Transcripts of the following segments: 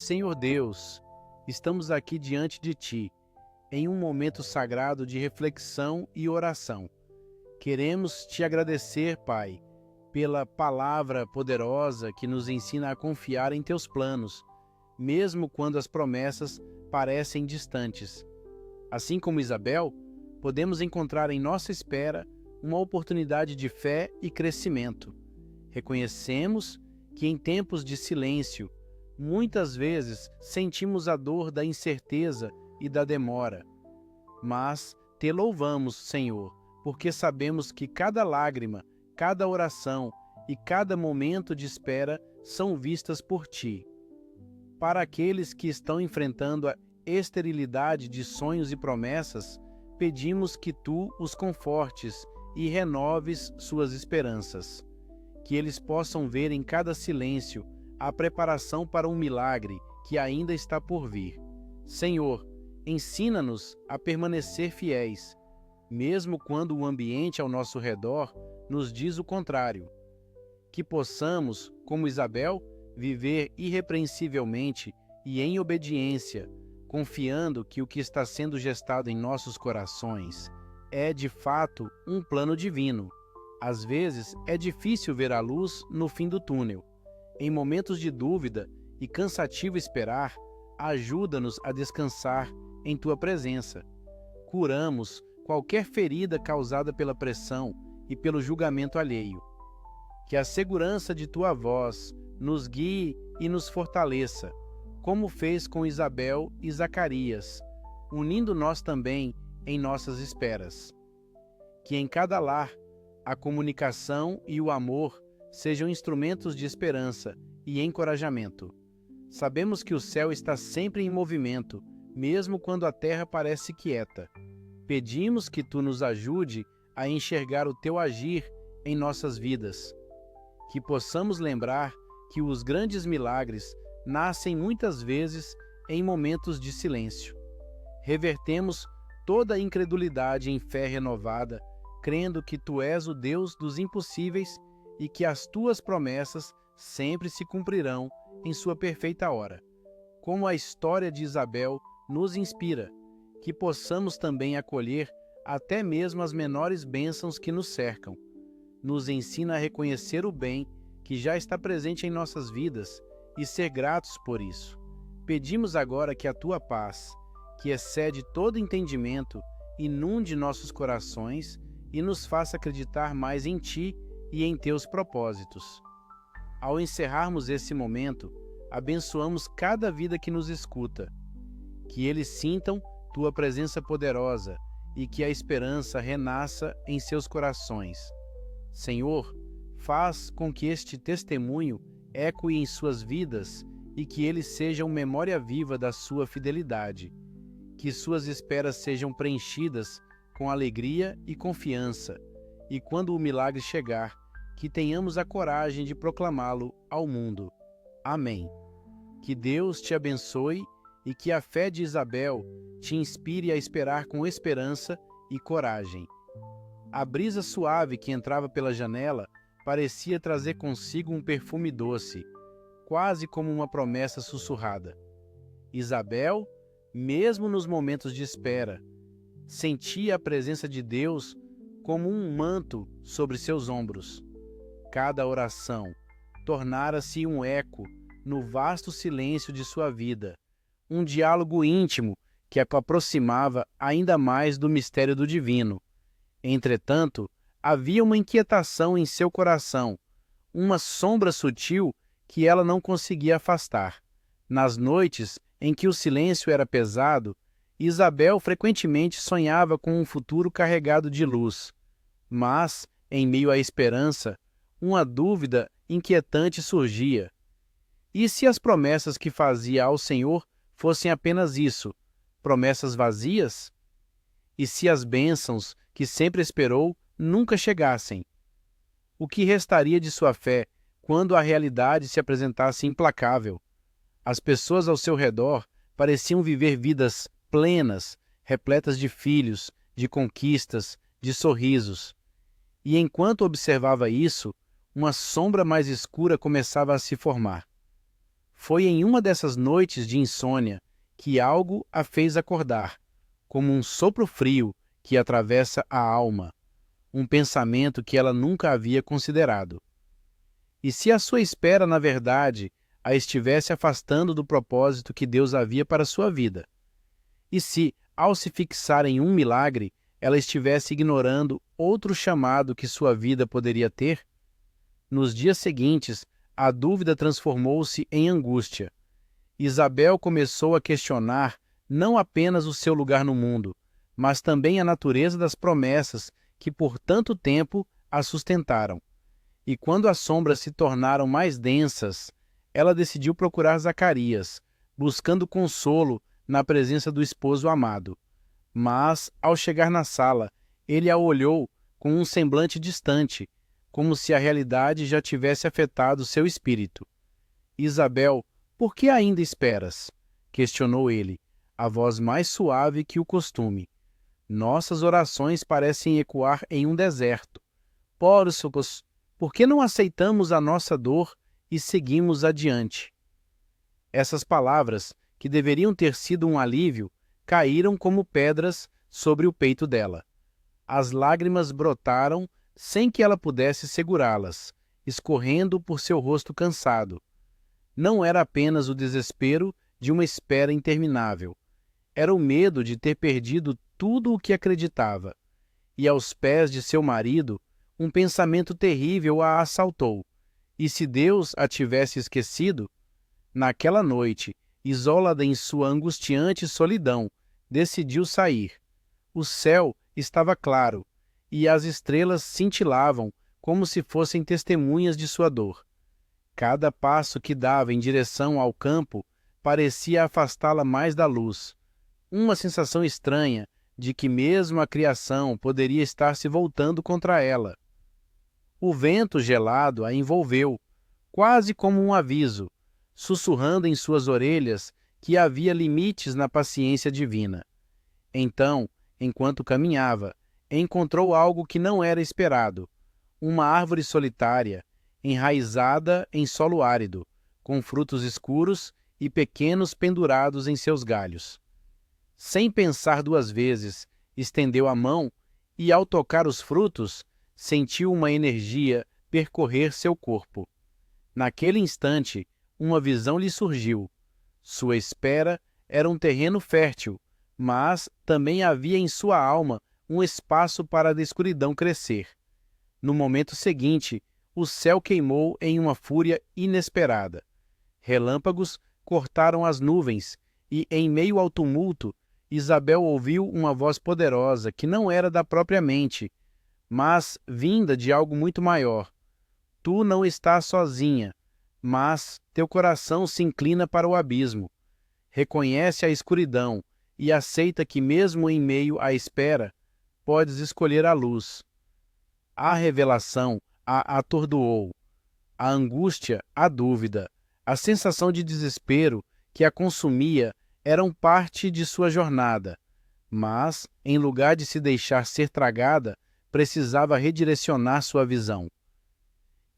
Senhor Deus, estamos aqui diante de Ti, em um momento sagrado de reflexão e oração. Queremos Te agradecer, Pai, pela palavra poderosa que nos ensina a confiar em Teus planos, mesmo quando as promessas parecem distantes. Assim como Isabel, podemos encontrar em nossa espera uma oportunidade de fé e crescimento. Reconhecemos que em tempos de silêncio, muitas vezes sentimos a dor da incerteza e da demora. Mas Te louvamos, Senhor, porque sabemos que cada lágrima, cada oração e cada momento de espera são vistas por Ti. Para aqueles que estão enfrentando a esterilidade de sonhos e promessas, pedimos que Tu os confortes e renoves suas esperanças. Que eles possam ver em cada silêncio a preparação para um milagre que ainda está por vir. Senhor, ensina-nos a permanecer fiéis, mesmo quando o ambiente ao nosso redor nos diz o contrário. Que possamos, como Isabel, viver irrepreensivelmente e em obediência, confiando que o que está sendo gestado em nossos corações é, de fato, um plano divino. Às vezes, é difícil ver a luz no fim do túnel. Em momentos de dúvida e cansativo esperar, ajuda-nos a descansar em Tua presença. Curamos qualquer ferida causada pela pressão e pelo julgamento alheio. Que a segurança de Tua voz nos guie e nos fortaleça, como fez com Isabel e Zacarias, unindo nós também em nossas esperas. Que em cada lar, a comunicação e o amor sejam instrumentos de esperança e encorajamento. Sabemos que o céu está sempre em movimento, mesmo quando a terra parece quieta. Pedimos que Tu nos ajude a enxergar o Teu agir em nossas vidas. Que possamos lembrar que os grandes milagres nascem muitas vezes em momentos de silêncio. Revertemos toda a incredulidade em fé renovada, crendo que Tu és o Deus dos impossíveis e que as Tuas promessas sempre se cumprirão em sua perfeita hora. Como a história de Isabel nos inspira, que possamos também acolher até mesmo as menores bênçãos que nos cercam. Nos ensina a reconhecer o bem que já está presente em nossas vidas e ser gratos por isso. Pedimos agora que a Tua paz, que excede todo entendimento, inunde nossos corações e nos faça acreditar mais em Ti e em Teus propósitos. Ao encerrarmos esse momento, abençoamos cada vida que nos escuta. Que eles sintam Tua presença poderosa e que a esperança renasça em seus corações. Senhor, faz com que este testemunho ecoe em suas vidas e que eles sejam memória viva da Sua fidelidade. Que suas esperas sejam preenchidas com alegria e confiança, e quando o milagre chegar, que tenhamos a coragem de proclamá-lo ao mundo. Amém. Que Deus te abençoe e que a fé de Isabel te inspire a esperar com esperança e coragem. A brisa suave que entrava pela janela parecia trazer consigo um perfume doce, quase como uma promessa sussurrada. Isabel, mesmo nos momentos de espera, sentia a presença de Deus como um manto sobre seus ombros. Cada oração tornara-se um eco no vasto silêncio de sua vida, um diálogo íntimo que a aproximava ainda mais do mistério do divino. Entretanto, havia uma inquietação em seu coração, uma sombra sutil que ela não conseguia afastar. Nas noites em que o silêncio era pesado, Isabel frequentemente sonhava com um futuro carregado de luz. Mas, em meio à esperança, uma dúvida inquietante surgia. E se as promessas que fazia ao Senhor fossem apenas isso, promessas vazias? E se as bênçãos que sempre esperou nunca chegassem? O que restaria de sua fé quando a realidade se apresentasse implacável? As pessoas ao seu redor pareciam viver vidas plenas, repletas de filhos, de conquistas, de sorrisos. E enquanto observava isso, uma sombra mais escura começava a se formar. Foi em uma dessas noites de insônia que algo a fez acordar, como um sopro frio que atravessa a alma, um pensamento que ela nunca havia considerado. E se a sua espera, na verdade, a estivesse afastando do propósito que Deus havia para a sua vida? E se, ao se fixar em um milagre, ela estivesse ignorando outro chamado que sua vida poderia ter? Nos dias seguintes, a dúvida transformou-se em angústia. Isabel começou a questionar não apenas o seu lugar no mundo, mas também a natureza das promessas que por tanto tempo a sustentaram. E quando as sombras se tornaram mais densas, ela decidiu procurar Zacarias, buscando consolo na presença do esposo amado. Mas, ao chegar na sala, ele a olhou com um semblante distante, como se a realidade já tivesse afetado seu espírito. Isabel, por que ainda esperas? Questionou ele, a voz mais suave que o costume. Nossas orações parecem ecoar em um deserto. Poros, por que não aceitamos a nossa dor e seguimos adiante? Essas palavras, que deveriam ter sido um alívio, caíram como pedras sobre o peito dela. As lágrimas brotaram sem que ela pudesse segurá-las, escorrendo por seu rosto cansado. Não era apenas o desespero de uma espera interminável. Era o medo de ter perdido tudo o que acreditava. E aos pés de seu marido, um pensamento terrível a assaltou. E se Deus a tivesse esquecido? Naquela noite, isolada em sua angustiante solidão, decidiu sair. O céu estava claro, e as estrelas cintilavam como se fossem testemunhas de sua dor. Cada passo que dava em direção ao campo parecia afastá-la mais da luz. Uma sensação estranha de que mesmo a criação poderia estar se voltando contra ela. O vento gelado a envolveu, quase como um aviso, sussurrando em suas orelhas que havia limites na paciência divina. Então, enquanto caminhava, encontrou algo que não era esperado: uma árvore solitária, enraizada em solo árido, com frutos escuros e pequenos pendurados em seus galhos. Sem pensar duas vezes, estendeu a mão e, ao tocar os frutos, sentiu uma energia percorrer seu corpo. Naquele instante, uma visão lhe surgiu. Sua espera era um terreno fértil, mas também havia em sua alma um espaço para a escuridão crescer. No momento seguinte, o céu queimou em uma fúria inesperada. Relâmpagos cortaram as nuvens e, em meio ao tumulto, Isabel ouviu uma voz poderosa que não era da própria mente, mas vinda de algo muito maior. Tu não estás sozinha, mas teu coração se inclina para o abismo. Reconhece a escuridão e aceita que, mesmo em meio à espera, podes escolher a luz. A revelação a atordoou, a angústia, a dúvida, a sensação de desespero que a consumia eram parte de sua jornada, mas, em lugar de se deixar ser tragada, precisava redirecionar sua visão.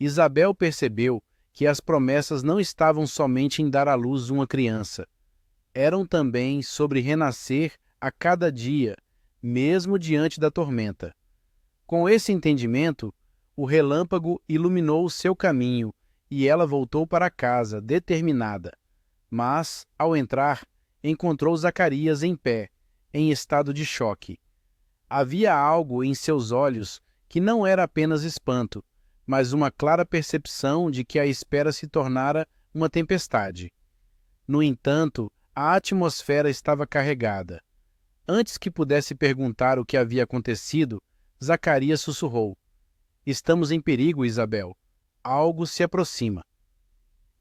Isabel percebeu que as promessas não estavam somente em dar à luz uma criança. Eram também sobre renascer a cada dia, mesmo diante da tormenta. Com esse entendimento, o relâmpago iluminou o seu caminho e ela voltou para casa, determinada. Mas, ao entrar, encontrou Zacarias em pé, em estado de choque. Havia algo em seus olhos que não era apenas espanto, mas uma clara percepção de que a espera se tornara uma tempestade. No entanto, a atmosfera estava carregada. Antes que pudesse perguntar o que havia acontecido, Zacarias sussurrou: Estamos em perigo, Isabel. Algo se aproxima.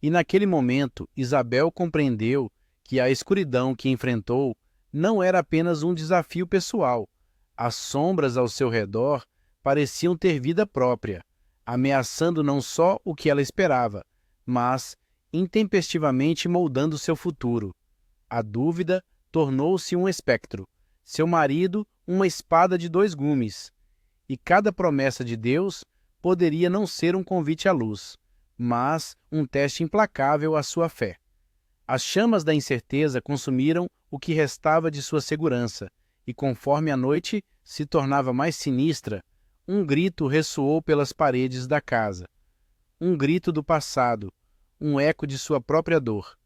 E naquele momento, Isabel compreendeu que a escuridão que enfrentou não era apenas um desafio pessoal. As sombras ao seu redor pareciam ter vida própria, ameaçando não só o que ela esperava, mas intempestivamente moldando seu futuro. A dúvida tornou-se um espectro, seu marido uma espada de dois gumes, e cada promessa de Deus poderia não ser um convite à luz, mas um teste implacável à sua fé. As chamas da incerteza consumiram o que restava de sua segurança, e conforme a noite se tornava mais sinistra, um grito ressoou pelas paredes da casa. Um grito do passado, um eco de sua própria dor.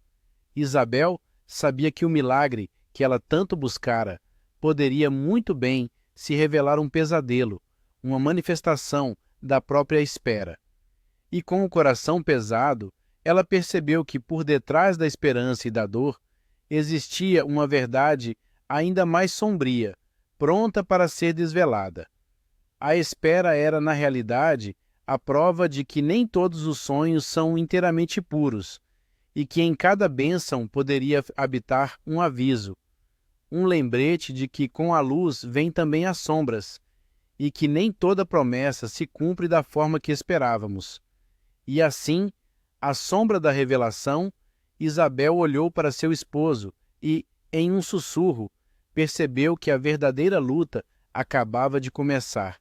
Isabel sabia que o milagre que ela tanto buscara poderia muito bem se revelar um pesadelo, uma manifestação da própria espera. E com o coração pesado, ela percebeu que por detrás da esperança e da dor existia uma verdade ainda mais sombria, pronta para ser desvelada. A espera era, na realidade, a prova de que nem todos os sonhos são inteiramente puros, e que em cada bênção poderia habitar um aviso, um lembrete de que com a luz vêm também as sombras, e que nem toda promessa se cumpre da forma que esperávamos. E assim, à sombra da revelação, Isabel olhou para seu esposo e, em um sussurro, percebeu que a verdadeira luta acabava de começar.